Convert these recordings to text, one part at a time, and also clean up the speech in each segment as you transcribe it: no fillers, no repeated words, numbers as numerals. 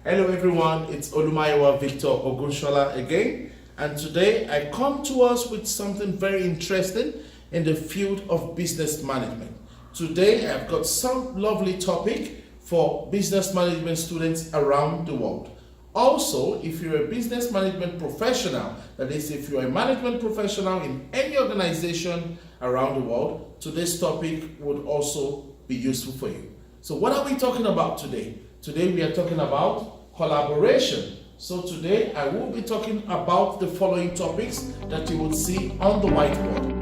Hello everyone, it's Olumayewa Victor Ogunshola again, and today I come to us with something very interesting in the field of business management. Today I've got some lovely topic for business management students around the world. Also, if you're a business management professional, that is, if you're a management professional in any organization around the world, today's topic would also be useful for you. So what are we talking about today? Today we are talking about collaboration. So today I will be talking about the following topics that you will see on the whiteboard.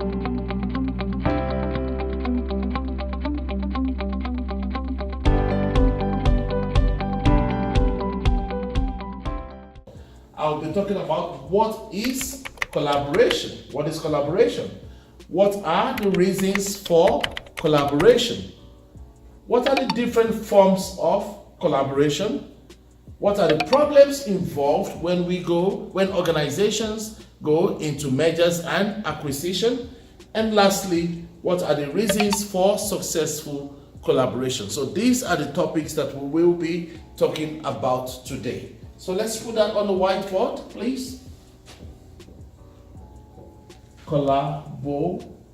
I'll be talking about what is collaboration. What is collaboration? What are the reasons for collaboration? What are the different forms of collaboration? What are the problems involved when organizations go into mergers and acquisition? And lastly, what are the reasons for successful collaboration? So these are the topics that we will be talking about today. So let's put that on the whiteboard, please. Collaboration.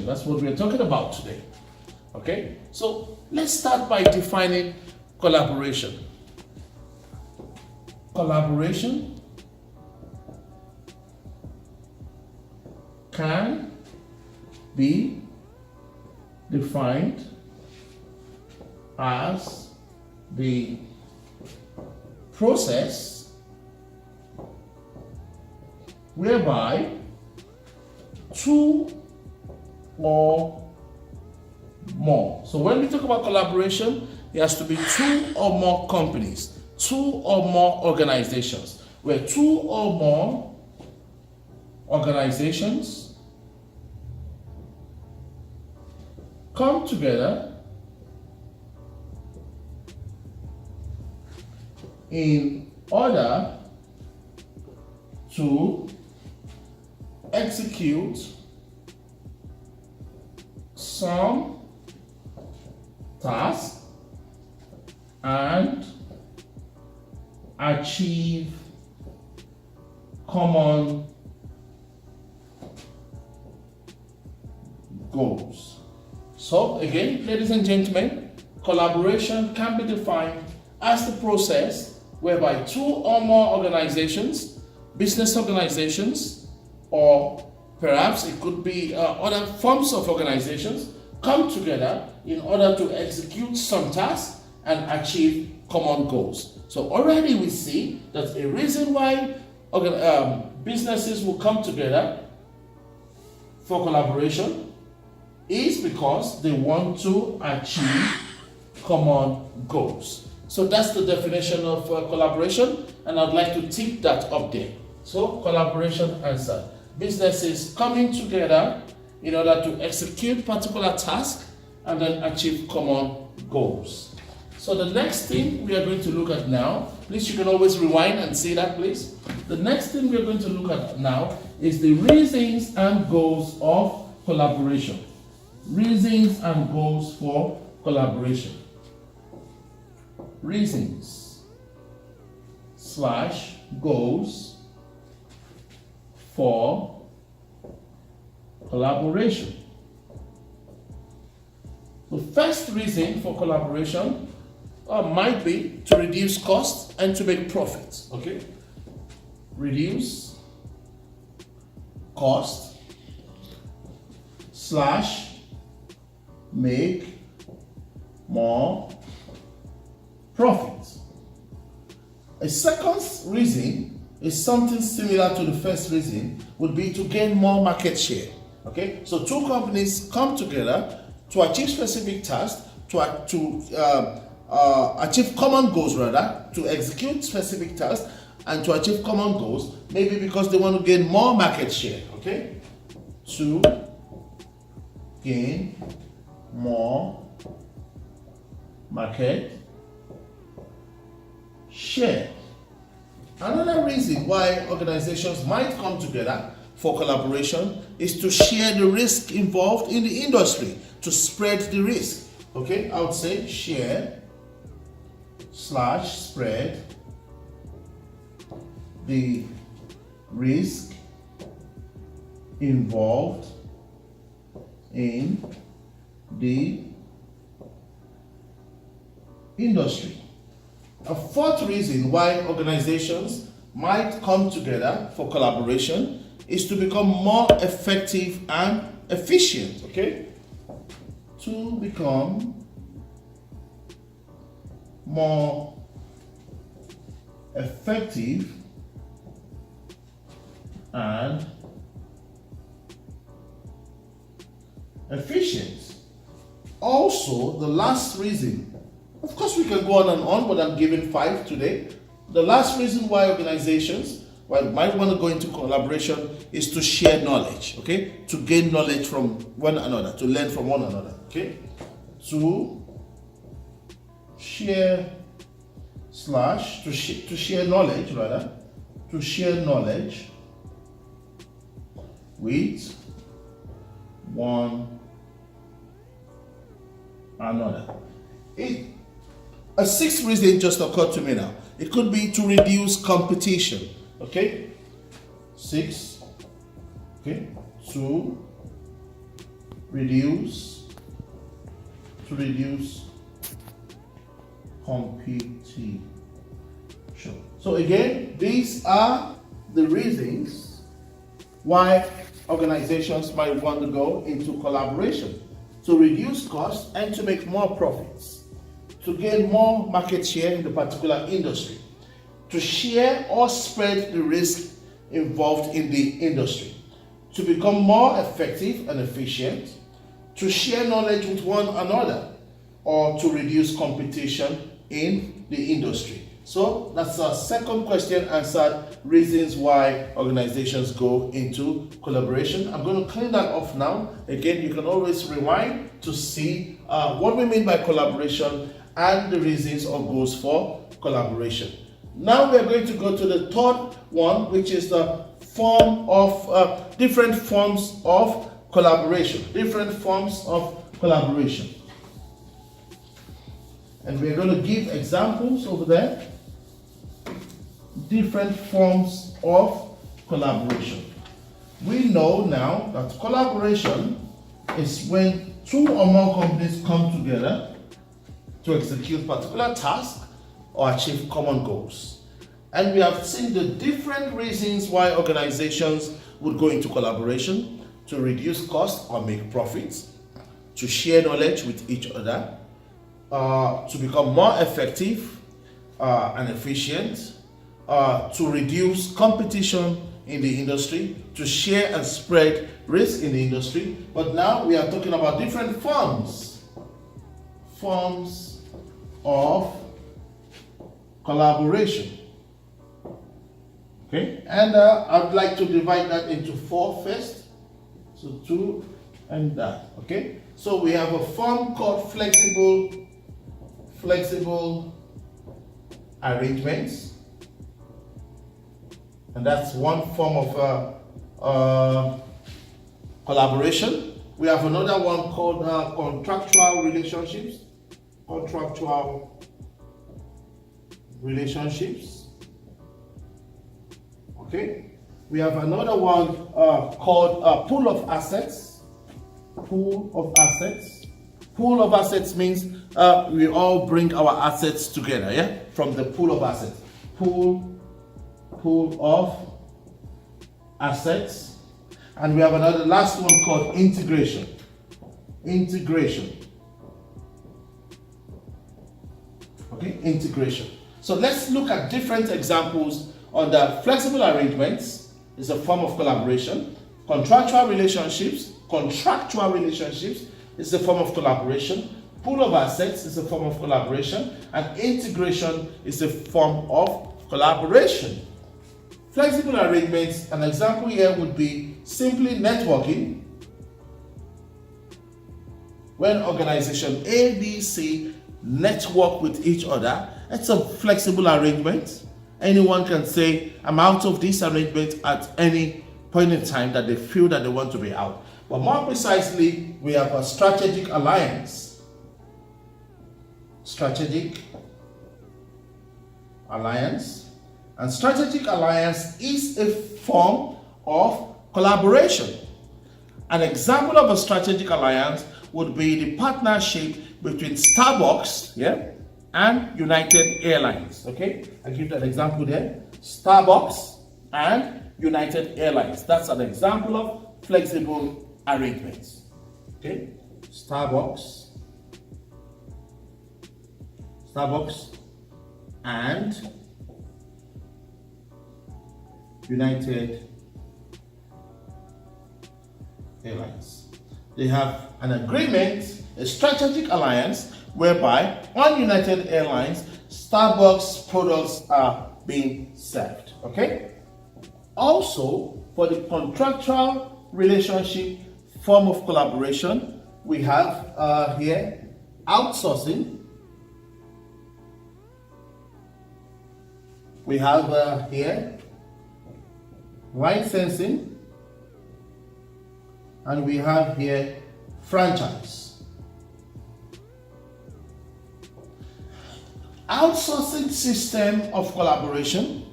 That's what we're talking about today. Okay, so let's start by defining collaboration. Collaboration can be defined as the process whereby two or more. So when we talk about collaboration, it has to be two or more companies, two or more organizations, where two or more organizations come together in order to execute some task and achieve common goals. So again, ladies and gentlemen, collaboration can be defined as the process whereby two or more organizations, business organizations, or perhaps it could be other forms of organizations, come together in order to execute some tasks and achieve common goals. So already we see that a reason why businesses will come together for collaboration is because they want to achieve common goals. So that's the definition of collaboration, and I'd like to tick that up there. So collaboration answer. Businesses coming together in order to execute particular tasks and then achieve common goals. So the next thing we are going to look at now, please, you can always rewind and see that, please. The next thing we are going to look at now is the reasons and goals of collaboration. Reasons and goals for collaboration. Reasons / goals for collaboration. The first reason for collaboration might be to reduce costs and to make profits. Okay, reduce cost / make more profits. A second reason is something similar to the first reason, would be to gain more market share. Okay, so two companies come together to achieve specific tasks, to achieve common goals, rather, to execute specific tasks and to achieve common goals, maybe because they want to gain more market share. Okay, to gain more market share. Another reason why organizations might come together for collaboration is to share the risk involved in the industry, to spread the risk. Okay, I would say share spread the risk involved in the industry. A fourth reason why organizations might come together for collaboration is to become more effective and efficient, okay? To become more effective and efficient. Also, the last reason, of course we can go on and on, but I'm giving 5 today. The last reason why organizations might want to go into collaboration is to share knowledge, okay? To gain knowledge from one another, to learn from one another, okay? To share knowledge with one another. A sixth reason just occurred to me now. It could be to reduce competition. Okay? 6. Okay? To reduce competition. So again, these are the reasons why organizations might want to go into collaboration: to reduce costs and to make more profits, to gain more market share in the particular industry, to share or spread the risk involved in the industry, to become more effective and efficient, to share knowledge with one another, or to reduce competition in the industry. So that's our second question answered, reasons why organizations go into collaboration. I'm going to clean that off now. Again, you can always rewind to see what we mean by collaboration and the reasons or goals for collaboration. Now we're going to go to the third one, which is the form of different forms of collaboration. Different forms of collaboration. And we're going to give examples over there. Different forms of collaboration. We know now that collaboration is when 2 or more companies come together to execute particular tasks or achieve common goals. And we have seen the different reasons why organizations would go into collaboration: to reduce costs or make profits, to share knowledge with each other, to become more effective and efficient, to reduce competition in the industry, to share and spread risk in the industry. But now we are talking about different forms of collaboration. Okay, and I'd like to divide that into 4 first. So 2 and that. Okay, so we have a form called flexible arrangements, and that's one form of collaboration. We have another one called contractual relationships. Okay, we have another one called pool of assets. Pool of assets means we all bring our assets together, yeah? From the pool of assets. Pool of assets. And we have another last one called integration. Okay, integration. So let's look at different examples. On the flexible arrangements is a form of collaboration. Contractual relationships is a form of collaboration. Pool of assets is a form of collaboration, and integration is a form of collaboration. Flexible arrangements, an example here would be simply networking. When organization A, B, C network with each other, it's a flexible arrangement. Anyone can say, I'm out of this arrangement at any point in time that they feel that they want to be out. But more precisely, we have a strategic alliance. Strategic alliance. And strategic alliance is a form of collaboration. An example of a strategic alliance would be the partnership between Starbucks, and United Airlines. Okay, I give that example there. Starbucks and United Airlines. That's an example of flexible arrangements. Okay, Starbucks and United Airlines. They have an agreement, a strategic alliance, whereby on United Airlines, Starbucks products are being served. Okay? Also, for the contractual relationship form of collaboration, we have here outsourcing. We have here licensing. And we have here franchise. Outsourcing system of collaboration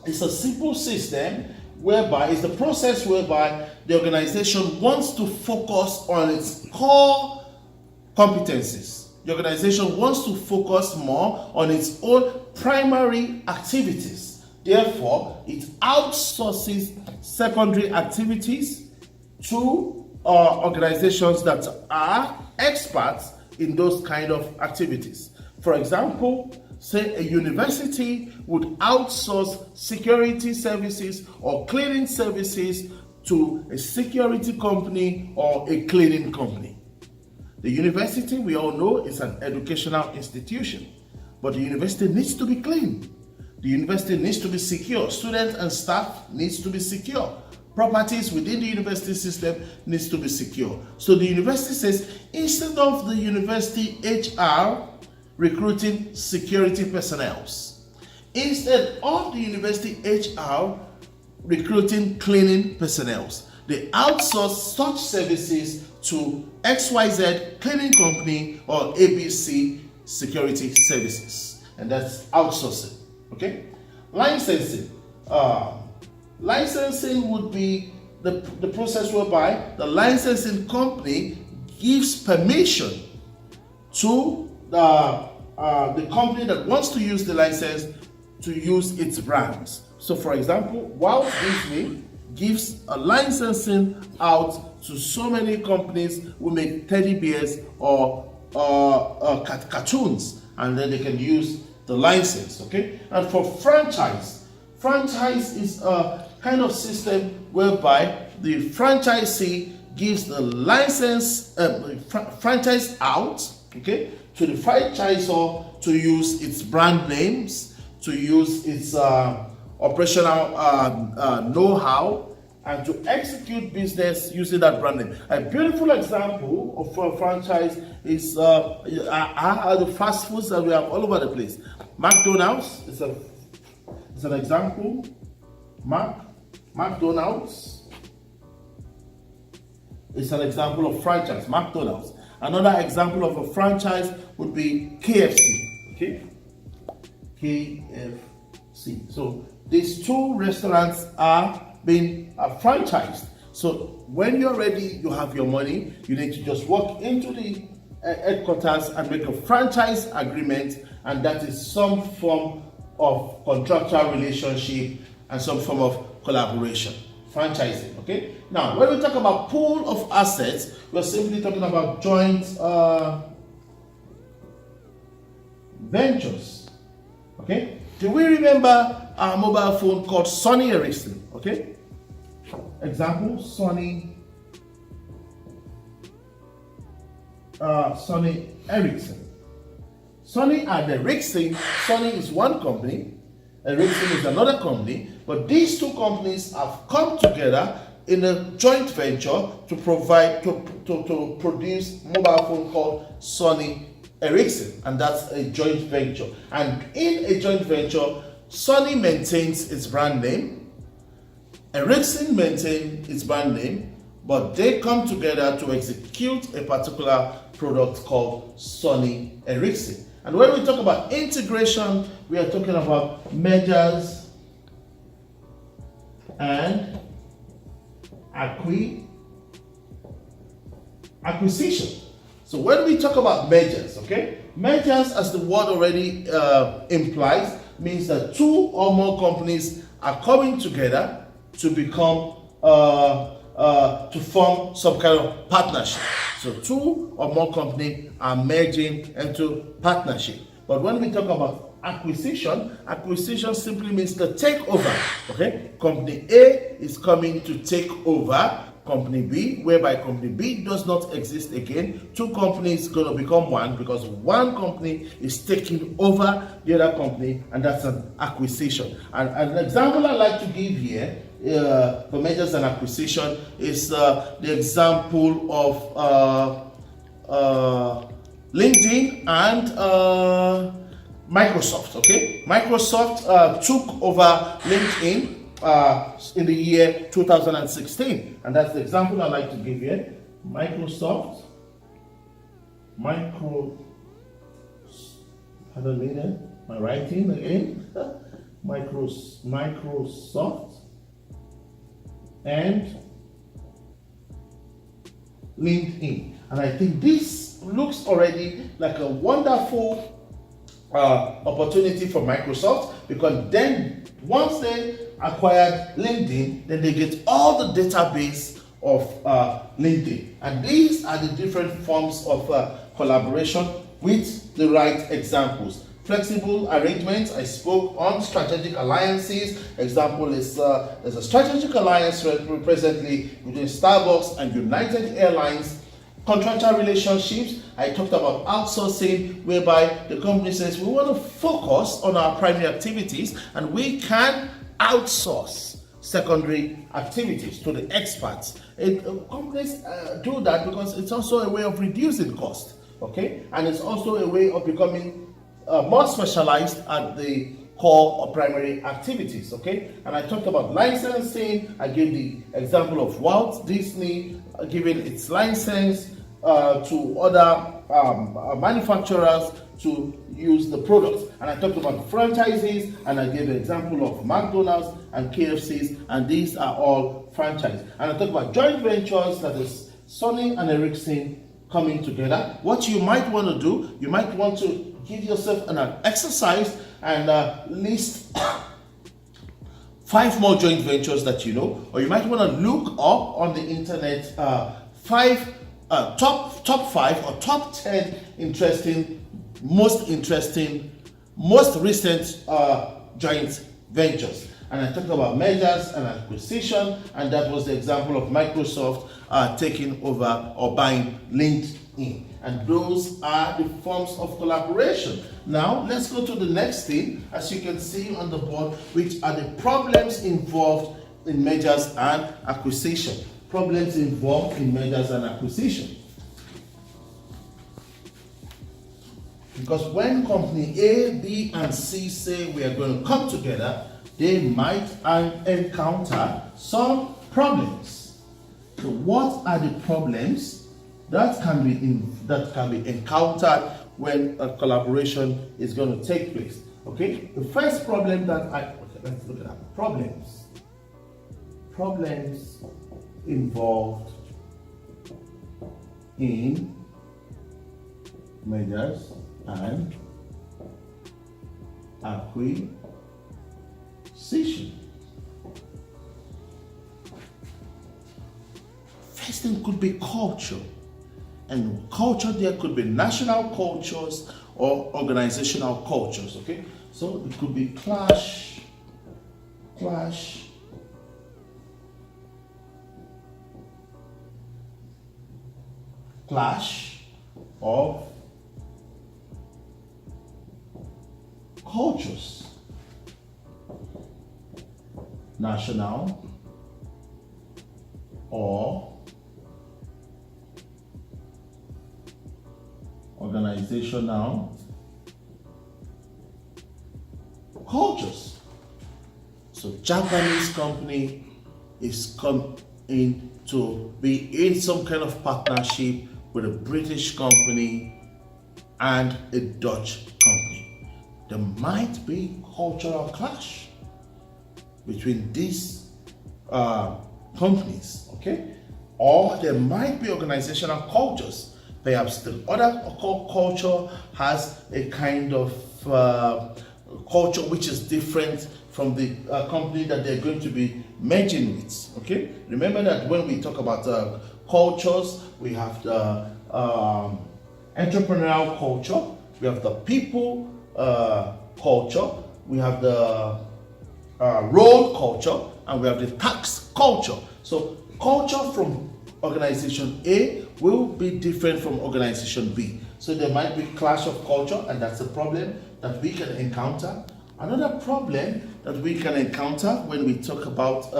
is a simple system whereby it's the process whereby the organization wants to focus on its core competencies. The organization wants to focus more on its own primary activities. Therefore, it outsources secondary activities to organizations that are experts in those kind of activities. For example, say a university would outsource security services or cleaning services to a security company or a cleaning company. The university, we all know, is an educational institution, but the university needs to be clean. The university needs to be secure. Students and staff needs to be secure. Properties within the university system needs to be secure. So the university says, instead of the university HR recruiting security personnel, instead of the university HR recruiting cleaning personnel, they outsource such services to XYZ cleaning company or ABC security services. And that's outsourcing. Okay? Licensing. Licensing would be the process whereby the licensing company gives permission to the company that wants to use the license to use its brands. So for example, Walt Disney gives a licensing out to so many companies who make teddy bears or cartoons, and then they can use the license. Okay? And for franchise is a kind of system whereby the franchisee gives the license franchise out, okay, to the franchisor to use its brand names, to use its operational know-how, and to execute business using that brand name. A beautiful example of a franchise is the fast foods that we have all over the place. McDonald's is an example. McDonald's is an example of franchise. McDonald's. Another example of a franchise would be KFC. Okay, KFC. So these two restaurants are being franchised. So when you're ready, you have your money. You need to just walk into the headquarters and make a franchise agreement, and that is some form of contractual relationship and some form of collaboration. Franchising. Okay. Now, when we talk about pool of assets, we're simply talking about joint ventures. Okay. Do we remember our mobile phone called Sony Ericsson? Okay. Example: Sony Ericsson. Sony and Ericsson. Sony is one company. Ericsson is another company, but these two companies have come together in a joint venture to provide to produce mobile phone called Sony Ericsson, and that's a joint venture. And in a joint venture, Sony maintains its brand name, Ericsson maintains its brand name, but they come together to execute a particular product called Sony Ericsson. And when we talk about integration, we are talking about mergers and acquisition. So when we talk about mergers, okay, mergers, as the word already implies, means that two or more companies are coming together to become to form some kind of partnership. So two or more companies are merging into partnership. But when we talk about acquisition, acquisition simply means the takeover. Okay, company A is coming to take over company B, whereby company B does not exist again. Two companies going to become one because one company is taking over the other company, and that's an acquisition. And an example I like to give here for mergers and acquisition is the example of LinkedIn and Microsoft. Okay, Microsoft took over LinkedIn in the year 2016, and that's the example I like to give here. Microsoft, pardon me there, my writing again. Microsoft and LinkedIn, and I think this looks already like a wonderful opportunity for Microsoft, because then once they acquired LinkedIn, then they get all the database of LinkedIn, and these are the different forms of collaboration with the right examples. Flexible arrangements, I spoke on. Strategic alliances, example is there's a strategic alliance presently between Starbucks and United Airlines. Contractual relationships, I talked about outsourcing, whereby the company says we want to focus on our primary activities and we can outsource secondary activities to the experts. Companies do that because it's also a way of reducing cost, okay? And it's also a way of becoming more specialized at the core or primary activities, okay? And I talked about licensing. I gave the example of Walt Disney giving its license to other manufacturers to use the products. And I talked about franchises, and I gave the example of McDonald's and KFCs, and these are all franchise. And I talked about joint ventures, that is Sony and Ericsson coming together. What you might want to do, you might want to give yourself an exercise and list 5 more joint ventures that you know, or you might want to look up on the internet top 5 or top 10 most recent joint ventures. And I talked about mergers and acquisition, and that was the example of Microsoft taking over or buying LinkedIn. And those are the forms of collaboration. Now, let's go to the next thing, as you can see on the board, which are the problems involved in mergers and acquisition. Problems involved in mergers and acquisition. Because when company A, B, and C say we are going to come together, they might encounter some problems. So what are the problems that can be encountered when a collaboration is going to take place? Okay, the first problem that let's look at that. Problems involved in mergers and acquisition. First thing could be culture, and culture there could be national cultures or organizational cultures. Okay, so it could be clash of cultures, national or organizational cultures. So Japanese company is coming to be in some kind of partnership with a British company and a Dutch company. There might be cultural clash between these companies, okay? Or there might be organizational cultures. Perhaps the other culture has a kind of culture which is different from the company that they're going to be merging with, okay? Remember that when we talk about cultures, we have the entrepreneurial culture, we have the people culture, we have the role culture, and we have the tax culture. So culture from organization A will be different from organization B. So there might be clash of culture, and that's a problem that we can encounter. Another problem that we can encounter when we talk about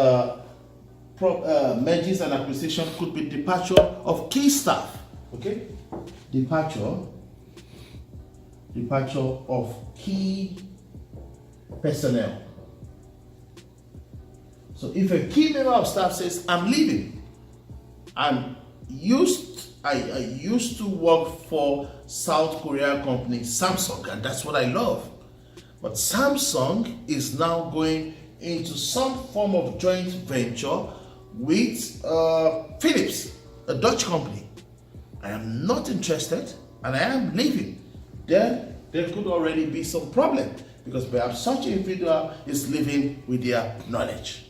mergers and acquisition could be departure of key staff. Okay, departure of key personnel. So if a key member of staff says, I'm leaving, I used to work for South Korea company Samsung, and that's what I love. But Samsung is now going into some form of joint venture with Philips, a Dutch company. I am not interested and I am leaving. Then there could already be some problem, because perhaps such individual is living with their knowledge.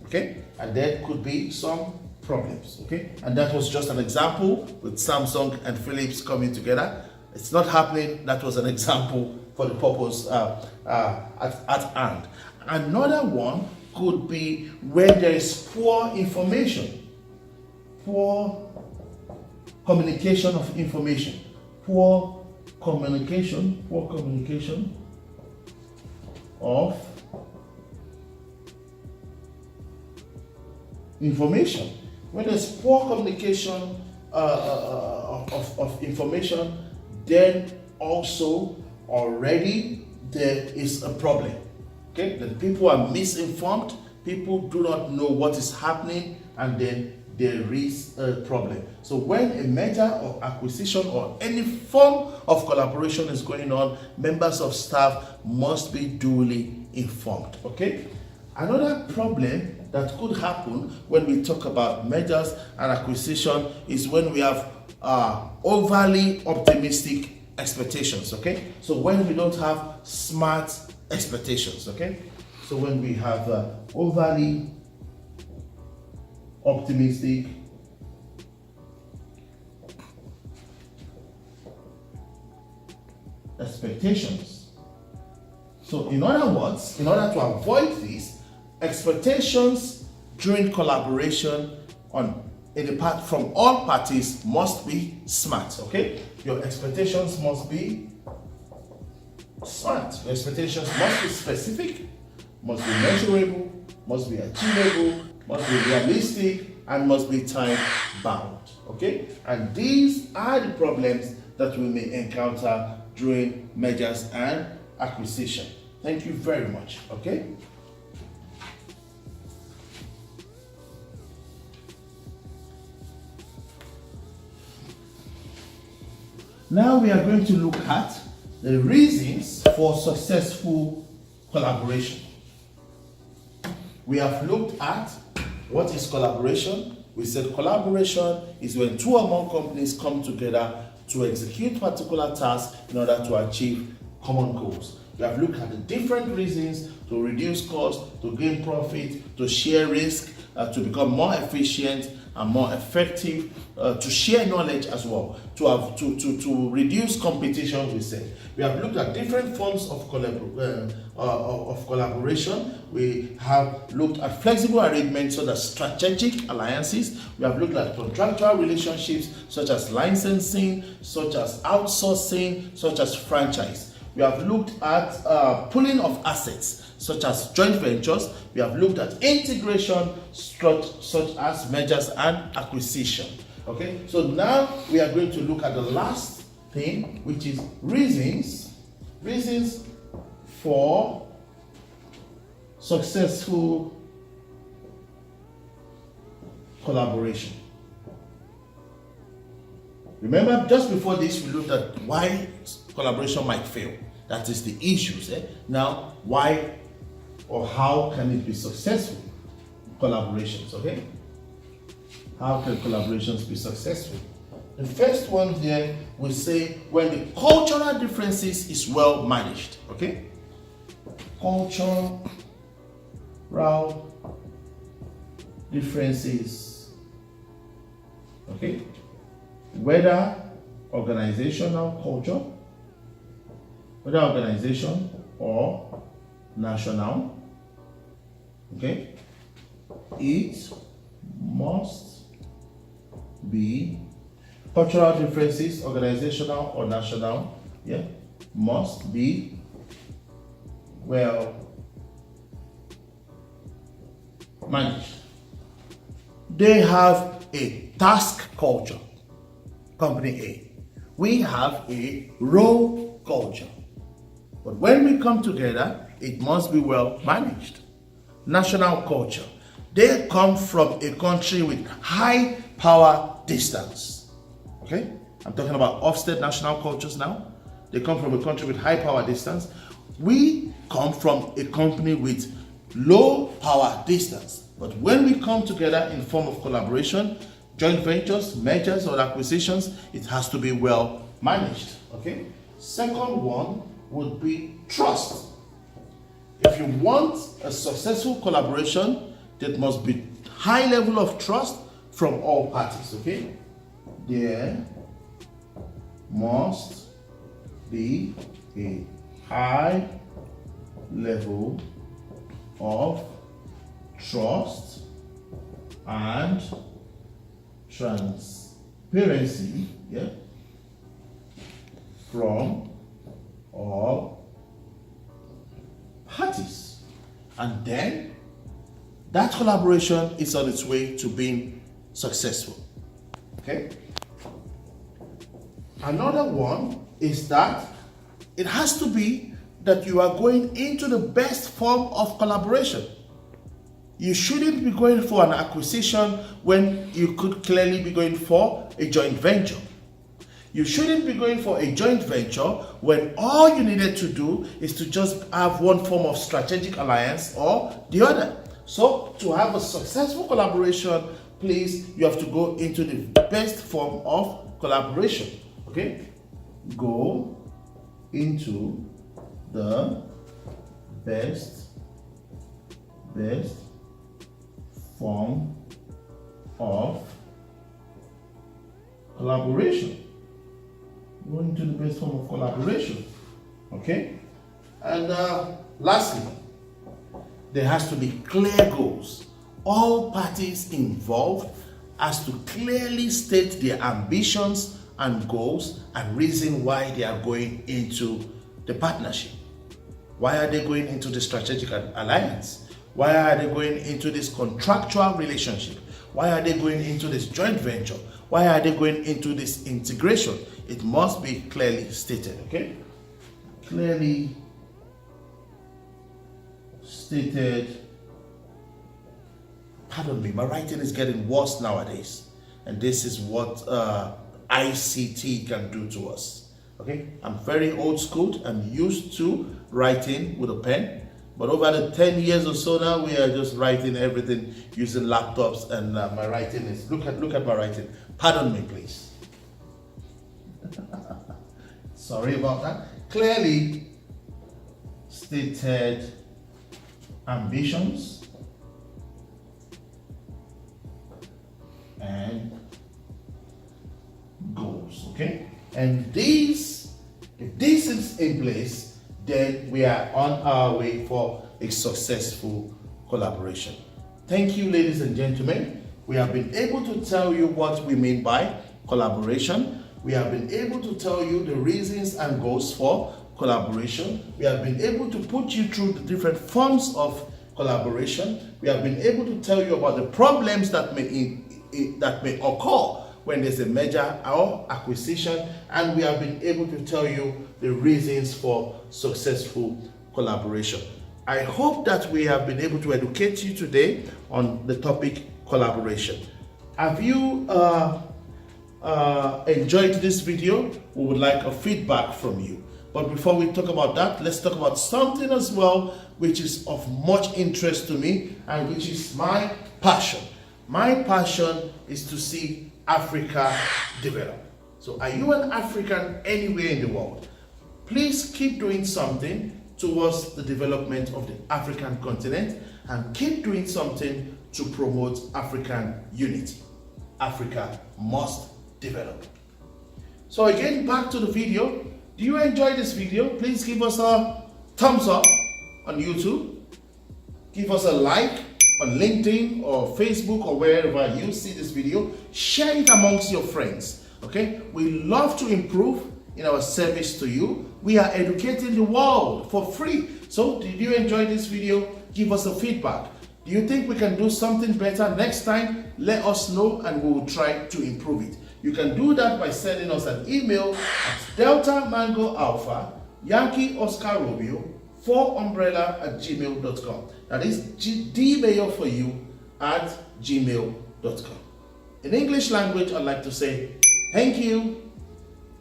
Okay, and there could be some problems. Okay, and that was just an example with Samsung and Philips coming together. It's not happening. That was an example for the purpose at hand. Another one could be where there is poor information, poor communication of information, poor communication of information. When there's poor communication of information, then also already there is a problem. Okay, then people are misinformed, people do not know what is happening, and then there is a problem. So when a merger or acquisition or any form of collaboration is going on, members of staff must be duly informed. Okay, another problem that could happen when we talk about mergers and acquisition is when we have overly optimistic expectations. Okay, so when we don't have smart expectations. Okay, so when we have overly optimistic expectations. So in other words, in order to avoid this, expectations during collaboration from all parties must be smart. Okay, your expectations must be smart. Your expectations must be specific, must be measurable, must be achievable, must be realistic, and must be time bound. Okay, and these are the problems that we may encounter during mergers and acquisition. Thank you very much. Okay. Now we are going to look at the reasons for successful collaboration. We have looked at what is collaboration. We said collaboration is when two or more companies come together to execute particular tasks in order to achieve common goals. We have looked at the different reasons to reduce costs, to gain profit, to share risk, to become more efficient and more effective, to share knowledge as well, to reduce competition. We say we have looked at different forms of collaboration. We have looked at flexible arrangements such as strategic alliances. We have looked at contractual relationships such as licensing, such as outsourcing, such as franchise. We have looked at pooling of assets such as joint ventures. We have looked at integration such as mergers and acquisition. Okay, so now we are going to look at the last thing, which is reasons for successful collaboration. Remember, just before this, we looked at why collaboration might fail. That is the issues. Now, why or how can it be successful? Collaborations, okay? How can collaborations be successful? The first one here, we say when the cultural differences is well managed, okay? Cultural differences, okay? Whether organizational culture, whether organization or national, okay? It must be cultural differences, organizational or national, must be well managed. They have a task culture, company A. We have a role culture. But when we come together, it must be well managed. National culture. They come from a country with high power distance. Okay? I'm talking about offstate national cultures now. They come from a country with high power distance. We come from a company with low power distance. But when we come together in form of collaboration, joint ventures, mergers or acquisitions, it has to be well managed. Okay? Second one would be trust. If you want a successful collaboration, there must be high level of trust from all parties, okay? There must be a high level of trust and transparency, from all parties. And then that collaboration is on its way to being successful. Okay? Another one is that it has to be that you are going into the best form of collaboration. You shouldn't be going for an acquisition when you could clearly be going for a joint venture. You shouldn't be going for a joint venture when all you needed to do is to just have one form of strategic alliance or the other. So to have a successful collaboration, please, you have to go into the best form of collaboration. Okay? Go into the best form of collaboration. Go into the best form of collaboration. Okay? And lastly, there has to be clear goals. All parties involved has to clearly state their ambitions and goals and reason why they are going into the partnership. Why are they going into the strategic alliance? Why are they going into this contractual relationship? Why are they going into this joint venture? Why are they going into this integration? It must be clearly stated, okay? Clearly stated. Pardon me, my writing is getting worse nowadays. And this is what ICT can do to us. Okay? I'm very old school. I'm used to writing with a pen. But over the 10 years or so now, we are just writing everything using laptops, and my writing is, look at my writing. Pardon me, please. Sorry about that. Clearly stated ambitions and goals, okay? And if this is in place, then we are on our way for a successful collaboration. Thank you, ladies and gentlemen. We have been able to tell you what we mean by collaboration. We have been able to tell you the reasons and goals for collaboration. We have been able to put you through the different forms of collaboration. We have been able to tell you about the problems that may occur when there's a merger or acquisition, and we have been able to tell you the reasons for successful collaboration. I hope that we have been able to educate you today on the topic collaboration. Have you enjoyed this video, we would like a feedback from you. But before we talk about that, let's talk about something as well which is of much interest to me and which is my passion. My passion is to see Africa develop. So are you an African anywhere in the world? Please keep doing something towards the development of the African continent and keep doing something to promote African unity. Africa must develop. So again, back to the video. Do you enjoy this video? Please give us a thumbs up on YouTube. Give us a like on LinkedIn or Facebook or wherever you see this video. Share it amongst your friends. Okay? We love to improve in our service to you. We are educating the world for free. So did you enjoy this video? Give us a feedback. Do you think we can do something better next time? Let us know and we will try to improve it. You can do that by sending us an email at Delta Mango Alpha Yankee Oscar Romeo 4umbrella@gmail.com. That is dmail for you at gmail.com. In English language, I'd like to say thank you.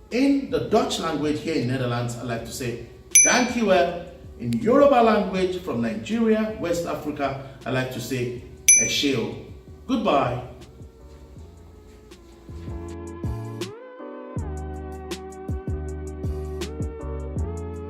In the Dutch language here in Netherlands, I'd like to say dankjewel. In Yoruba language from Nigeria, West Africa, I'd like to say ẹ ṣé o. Goodbye.